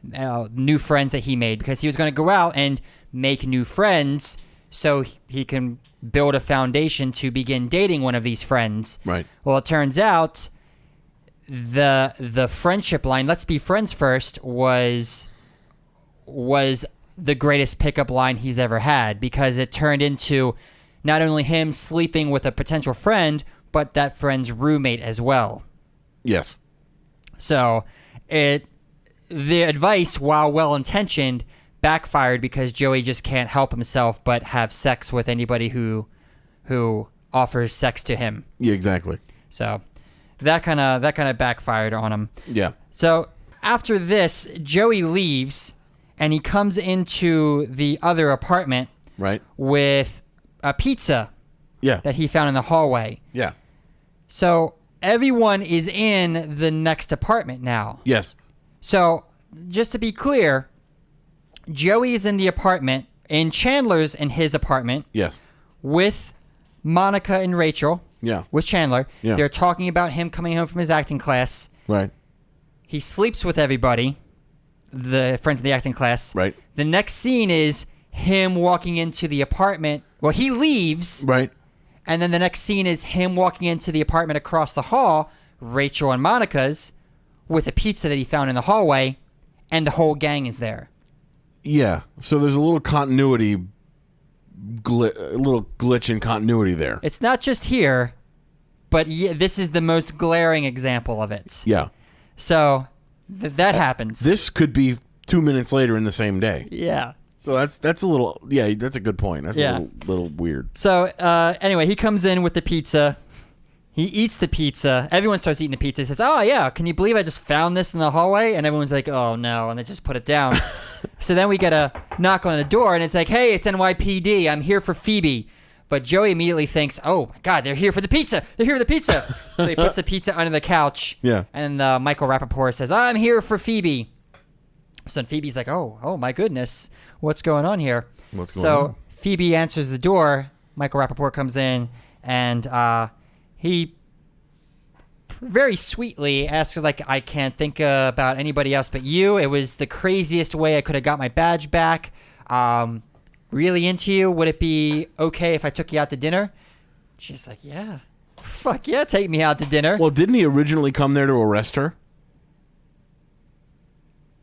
new friends that he made, because he was going to go out and make new friends so he can build a foundation to begin dating one of these friends. Right. Well, it turns out the friendship line, "Let's be friends first," was the greatest pickup line he's ever had, because it turned into not only him sleeping with a potential friend, but that friend's roommate as well. Yes. So the advice, while well-intentioned, backfired, because Joey just can't help himself but have sex with anybody who offers sex to him. Yeah, exactly. So that kind of backfired on him. Yeah. So after this, Joey leaves, and he comes into the other apartment Right. with a pizza Yeah. that he found in the hallway. Yeah. So everyone is in the next apartment now. Yes. So just to be clear, Joey is in the apartment, and Chandler's in his apartment Yes. with Monica and Rachel. Yeah. With Chandler. Yeah. They're talking about him coming home from his acting class. Right. He sleeps with everybody, the friends of the acting class. Right. The next scene is him walking into the apartment. Well, he leaves. Right. And then the next scene is him walking into the apartment across the hall, Rachel and Monica's, with a pizza that he found in the hallway, and the whole gang is there. Yeah. So there's a little continuity, a little glitch in continuity there. It's not just here, but this is the most glaring example of it. Yeah. So that happens. This could be 2 minutes later in the same day. Yeah. So that's a little, yeah, that's a good point. That's Yeah. a little weird. So anyway, he comes in with the pizza. He eats the pizza. Everyone starts eating the pizza. He says, "Oh, yeah, can you believe I just found this in the hallway?" And everyone's like, "Oh, no," and they just put it down. So then we get a knock on the door, and it's like, "Hey, it's NYPD. I'm here for Phoebe." But Joey immediately thinks, "Oh, my God, they're here for the pizza. They're here for the pizza." So he puts the pizza under the couch. Yeah. And Michael Rappaport says, "I'm here for Phoebe." So then Phoebe's like, oh, my goodness. What's going on here? What's going on? Phoebe answers the door. Michael Rappaport comes in, and he very sweetly asks her, like, "I can't think about anybody else but you. It was the craziest way I could have got my badge back. Really into you. Would it be okay if I took you out to dinner?" She's like, "Yeah. Fuck yeah, take me out to dinner." Well, didn't he originally come there to arrest her?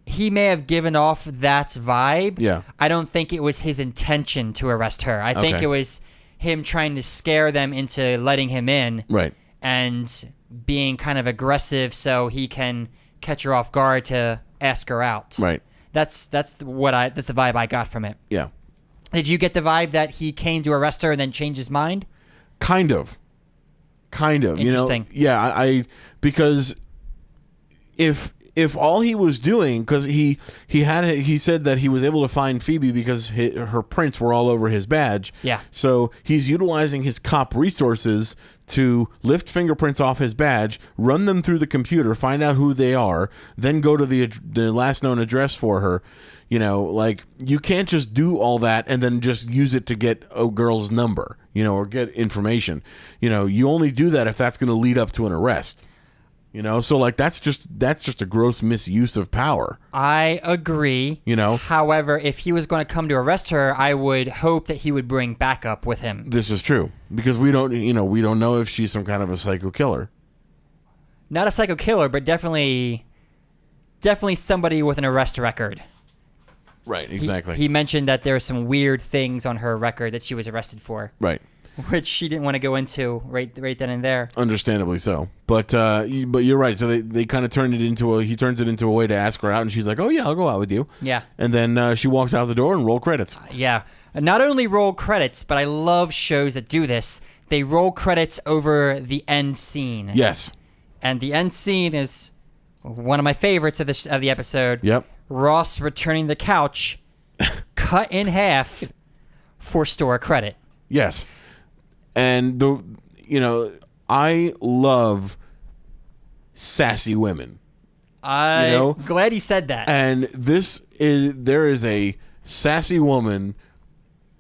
He may have given off that vibe. Yeah. I don't think it was his intention to arrest her. I think Okay. it was him trying to scare them into letting him in. Right. And being kind of aggressive so he can catch her off guard to ask her out. Right. That's the vibe I got from it. Yeah. Did you get the vibe that he came to arrest her and then changed his mind? Kind of. Interesting. Yeah, I because if if all he was doing, because he said that he was able to find Phoebe because her prints were all over his badge. Yeah. So he's utilizing his cop resources to lift fingerprints off his badge, run them through the computer, find out who they are, then go to the last known address for her. You know, like, you can't just do all that and then just use it to get a girl's number, you know, or get information. You know, you only do that if that's going to lead up to an arrest. You know, so like that's just a gross misuse of power. I agree. You know, however, if he was going to come to arrest her, I would hope that he would bring backup with him. This is true because we don't know if she's some kind of a psycho killer. Not a psycho killer, but definitely somebody with an arrest record. Right, exactly. He mentioned that there are some weird things on her record that she was arrested for. Right. Which she didn't want to go into right then and there. Understandably so. But you're right. So they kind of he turns it into a way to ask her out, and she's like, "Oh yeah, I'll go out with you." Yeah. And then she walks out the door and roll credits. Yeah. And not only roll credits, but I love shows that do this. They roll credits over the end scene. Yes. And the end scene is one of my favorites of the episode. Yep. Ross returning the couch, cut in half for store credit. Yes. And I love sassy women. I'm glad you said that. And there is a sassy woman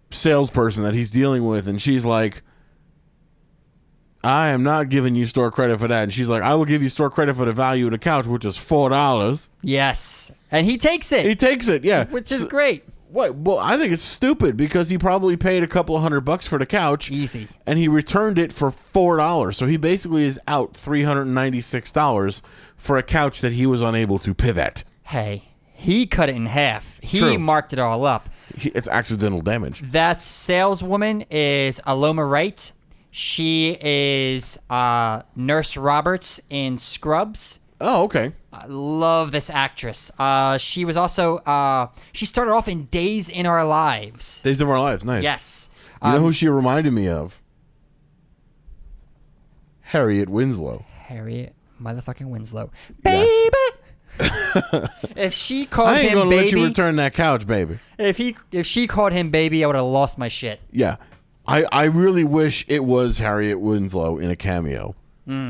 salesperson that he's dealing with, and she's like, I am not giving you store credit for that. And she's like, I will give you store credit for the value of the couch, which is $4. Yes. And he takes it. He takes it, yeah. Which is great. What? Well, I think it's stupid because he probably paid a couple of $100 for the couch. Easy. And he returned it for $4. So he basically is out $396 for a couch that he was unable to pivot. Hey, he cut it in half. He True. marked it all up. It's accidental damage. That saleswoman is Aloma Wright. She is Nurse Roberts in Scrubs. Oh, okay. I love this actress. She was also she started off in Days in Our Lives. Days of Our Lives, nice. Yes. You know who she reminded me of? Harriet Winslow. Harriet motherfucking Winslow. Yes. Baby. If she called I ain't him gonna baby, let you return that couch, baby. if she called him baby, I would have lost my shit. Yeah. I really wish it was Harriet Winslow in a cameo.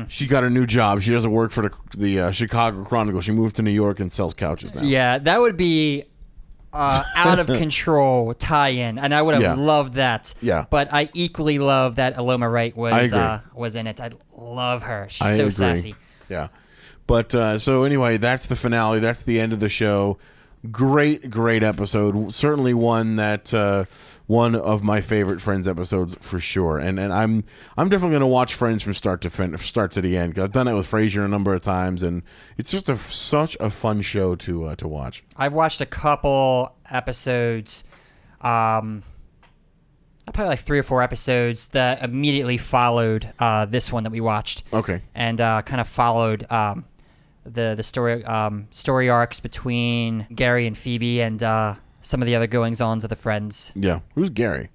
She got a new job. She doesn't work for the Chicago Chronicle. She moved to New York and sells couches now. Yeah, that would be out of control tie-in, and I would have loved that. Yeah. But I equally love that Aloma Wright was in it. I love her. She's so sassy. Yeah. But so anyway, that's the finale. That's the end of the show. Great episode. Certainly one that one of my favorite Friends episodes for sure. And I'm definitely going to watch Friends from start to the end. 'Cause I've done it with Frasier a number of times, and it's just such a fun show to watch. I've watched a couple episodes, probably like 3 or 4 episodes that immediately followed this one that we watched. Okay. And kind of followed the story arcs between Gary and Phoebe and some of the other goings-ons of the Friends. Yeah. Who's Gary?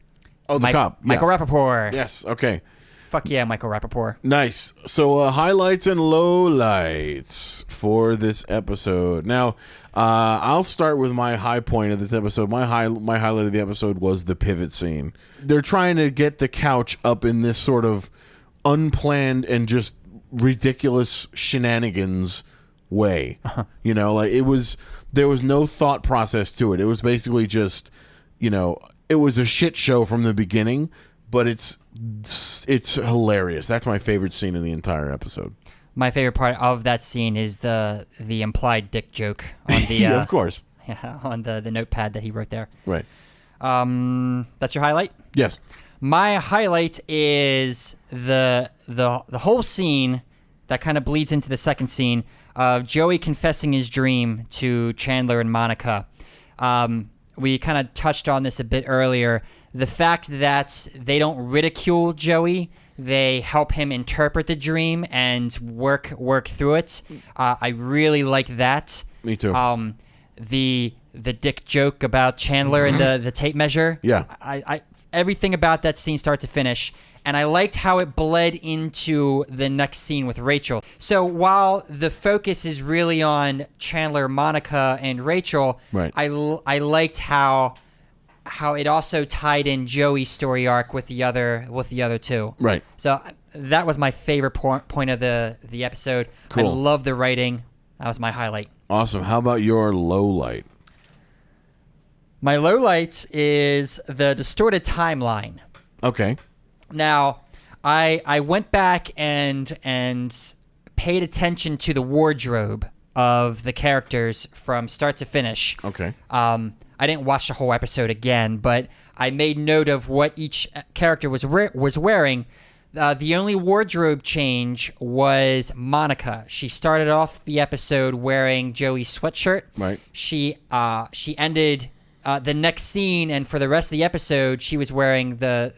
Oh, the cop. Yeah. Michael Rappaport. Yes. Okay. Fuck yeah, Michael Rappaport. Nice. So highlights and lowlights for this episode. Now, I'll start with my high point of this episode. My highlight of the episode was the pivot scene. They're trying to get the couch up in this sort of unplanned and just ridiculous shenanigans way. You know, like there was no thought process to it. It was basically just, it was a shit show from the beginning, but it's hilarious. That's my favorite scene in the entire episode. My favorite part of that scene is the implied dick joke on the yeah, of course. Yeah, on the notepad that he wrote there. Right. That's your highlight? Yes. My highlight is the whole scene that kind of bleeds into the second scene of Joey confessing his dream to Chandler and Monica. We kind of touched on this a bit earlier. The fact that they don't ridicule Joey, they help him interpret the dream and work through it. I really like that. Me too. The dick joke about Chandler and the tape measure. Yeah. I everything about that scene start to finish. and I liked how it bled into the next scene with Rachel. So while the focus is really on Chandler, Monica, and Rachel, Right. I liked how it also tied in Joey's story arc with the other two. Right. So that was my favorite point of the episode. Cool. I love the writing. That was my highlight. Awesome. How about your low light? My low light is the distorted timeline. Okay. Now, I went back and paid attention to the wardrobe of the characters from start to finish. Okay. I didn't watch the whole episode again, but I made note of what each character was wearing. The only wardrobe change was Monica. She started off the episode wearing Joey's sweatshirt. Right. She ended the next scene, and for the rest of the episode, she was wearing the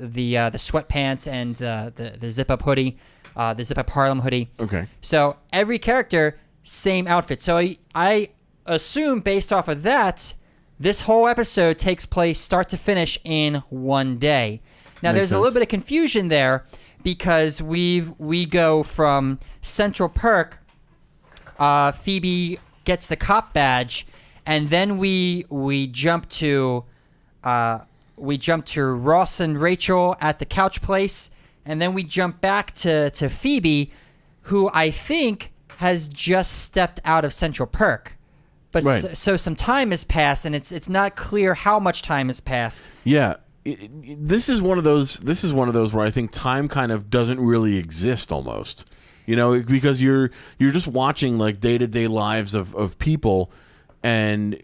sweatpants and the zip up hoodie, the zip up Harlem hoodie. Okay. So every character, same outfit. So I assume based off of that, this whole episode takes place start to finish in one day. Now Makes there's a sense. little bit of confusion there because we go from Central Perk. Phoebe gets the cop badge, and then we jump to Ross and Rachel at the couch place, and then we jump back to Phoebe, who I think has just stepped out of Central Perk. But Right. so some time has passed, and it's not clear how much time has passed. Yeah. This is one of those where I think time kind of doesn't really exist almost. You know, because you're just watching like day-to-day lives of people, and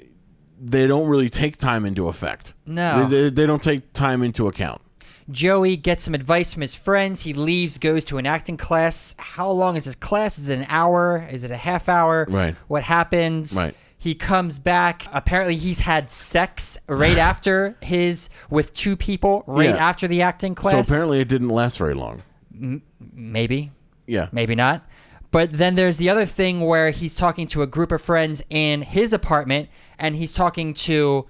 they don't really take time into effect. No. They don't take time into account. Joey gets some advice from his friends. He leaves, goes to an acting class. How long is his class? Is it an hour? Is it a half hour? Right. What happens? Right. He comes back. Apparently, he's had sex right after with two people right Yeah. after the acting class. So apparently it didn't last very long. Maybe. Yeah. Maybe not. But then there's the other thing where he's talking to a group of friends in his apartment, and he's talking to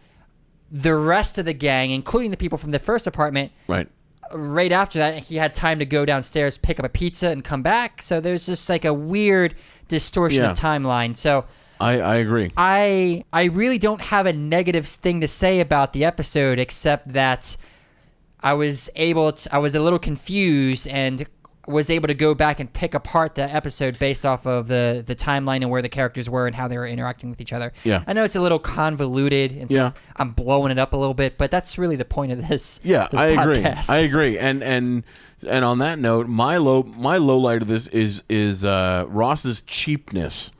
the rest of the gang, including the people from the first apartment. Right. Right after that, he had time to go downstairs, pick up a pizza, and come back. So there's just like a weird distortion Yeah. of timeline. So I agree. I really don't have a negative thing to say about the episode, except that I was a little confused and was able to go back and pick apart the episode based off of the timeline and where the characters were and how they were interacting with each other. Yeah. I know it's a little convoluted and so Yeah. I'm blowing it up a little bit, but that's really the point of this. Yeah, this I podcast. agree. I agree. And on that note, my low light of this is Ross's cheapness.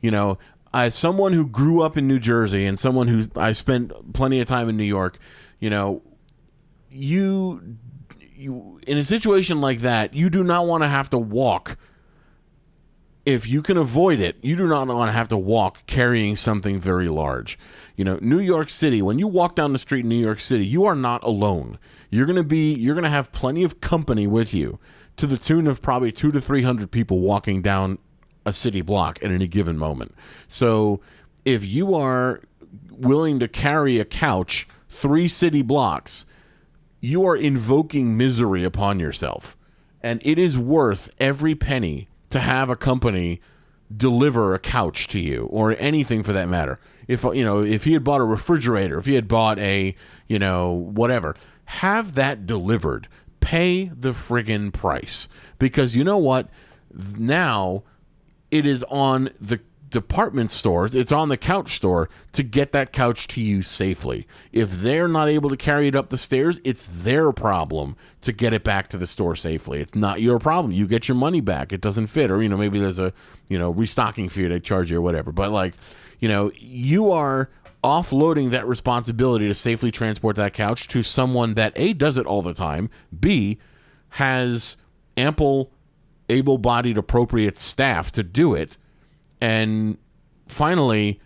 You know, as someone who grew up in New Jersey and someone who I spent plenty of time in New York, you know, you in a situation like that, you do not want to have to walk. If you can avoid it, you do not want to have to walk carrying something very large. You know, New York City, when you walk down the street in New York City, you are not alone. You're going to have plenty of company with you, to the tune of probably 200 to 300 people walking down a city block at any given moment. So if you are willing to carry a couch 3 city blocks, you are invoking misery upon yourself. And it is worth every penny to have a company deliver a couch to you, or anything for that matter. If he had bought a refrigerator, if he had bought a, whatever, have that delivered. Pay the friggin' price. Because you know what? Now it is on the department stores, it's on the couch store to get that couch to you safely. If they're not able to carry it up the stairs, it's their problem to get it back to the store safely. It's not your problem. You get your money back. It doesn't fit, or maybe there's a restocking fee they charge you or whatever. But you are offloading that responsibility to safely transport that couch to someone that A, does it all the time, B, has ample able-bodied appropriate staff to do it. And finally,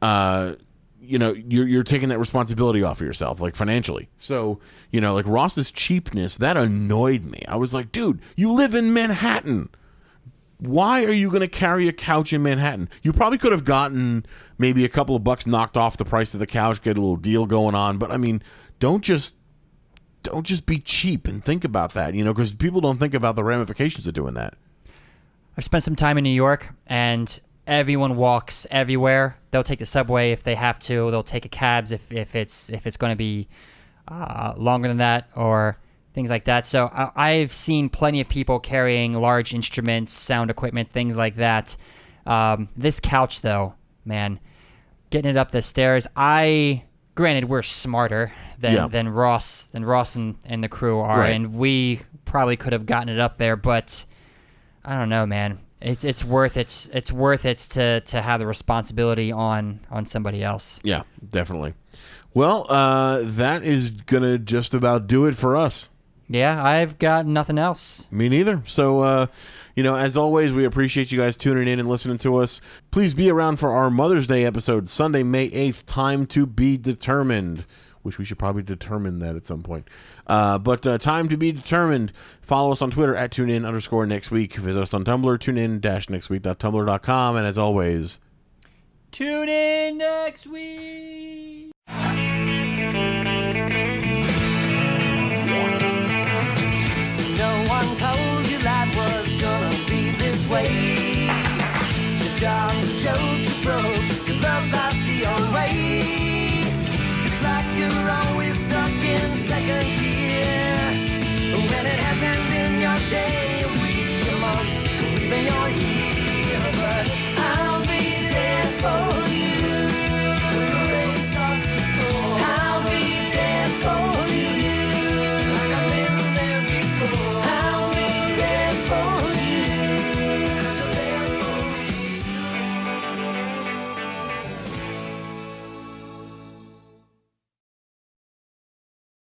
you're taking that responsibility off of yourself, like financially. So, like Ross's cheapness, that annoyed me. I was like, dude, you live in Manhattan. Why are you going to carry a couch in Manhattan? You probably could have gotten maybe a couple of bucks knocked off the price of the couch, get a little deal going on. But, I mean, don't just don't just be cheap and think about that, because people don't think about the ramifications of doing that. I've spent some time in New York, and everyone walks everywhere. They'll take the subway if they have to. They'll take a cabs if it's going to be longer than that, or things like that. So I've seen plenty of people carrying large instruments, sound equipment, things like that. This couch, though, man, getting it up the stairs. Granted, we're smarter than Ross and the crew are, Right. and we probably could have gotten it up there, but I don't know, man. It's worth it to have the responsibility on somebody else. Yeah, definitely. Well, that is gonna just about do it for us. Yeah, I've got nothing else. Me neither. So, as always, we appreciate you guys tuning in and listening to us. Please be around for our Mother's Day episode, Sunday, May 8th, Time to Be Determined. Wish we should probably determine that at some point. But time to be determined. Follow us on Twitter at TuneIn_nextweek. Visit us on Tumblr, tunein-nextweek.tumblr.com. And as always, Tune in next week. No one told you life was gonna be this way. Your job's a joke, you broke, your love life's the old way. It's like you're always stuck in second